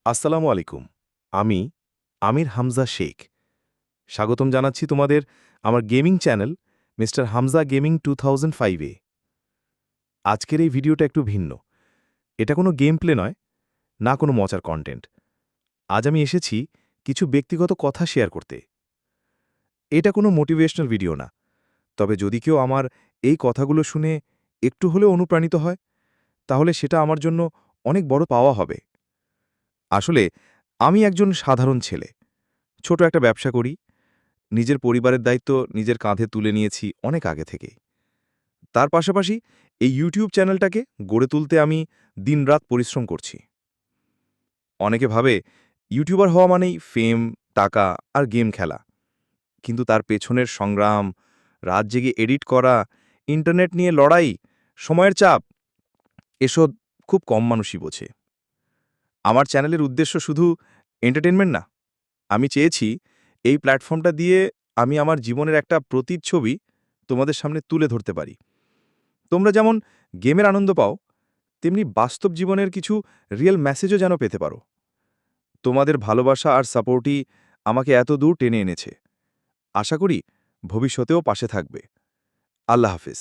আসসালামু আলাইকুম। আমি আমির হামজা শেখ। স্বাগতম জানাচ্ছি তোমাদের আমার gaming channel mister Hamza gaming 2005 এ। আজকের এই ভিডিওটা একটু ভিন্ন। এটা কোনো গেম প্লে নয়, না কোনো মজার কন্টেন্ট। আজ আমি এসেছি কিছু ব্যক্তিগত কথা শেয়ার করতে। এটা কোনো মোটিভেশনাল ভিডিও না। তবে যদি কেউ আমার এই কথাগুলো শুনে একটু হলেও অনুপ্রাণিত হয়, তাহলে সেটা আমার জন্য অনেক বড় পাওয়া হবে। আসলে আমি একজন সাধারণ ছেলে। ছোট একটা ব্যবসা করি। নিজের পরিবারের দায়িত্ব নিজের কাঁধে তুলে নিয়েছি অনেক আগে থেকেই। তার পাশাপাশি এই ইউটিউব চ্যানেলটাকে গড়ে তুলতে আমি দিনরাত পরিশ্রম করছি। অনেকে ভাবে ইউটিউবার হওয়া মানেই ফেম, টাকা আর গেম খেলা। কিন্তু তার পেছনের সংগ্রাম, রাত জেগে এডিট করা, ইন্টারনেট নিয়ে লড়াই, সময়ের চাপ, এসব খুব কম মানুষই বোঝে। আমার চ্যানেলের উদ্দেশ্য শুধু এন্টারটেনমেন্ট না। আমি চেয়েছি এই প্ল্যাটফর্মটা দিয়ে আমি আমার জীবনের একটা প্রতিচ্ছবি তোমাদের সামনে তুলে ধরতে পারি। তোমরা যেমন গেমের আনন্দ পাও, তেমনি বাস্তব জীবনের কিছু রিয়েল মেসেজও যেন পেতে পারো। তোমাদের ভালোবাসা আর সাপোর্টই আমাকে এত দূর টেনে এনেছে। আশা করি ভবিষ্যতেও পাশে থাকবে। আল্লাহ হাফেজ।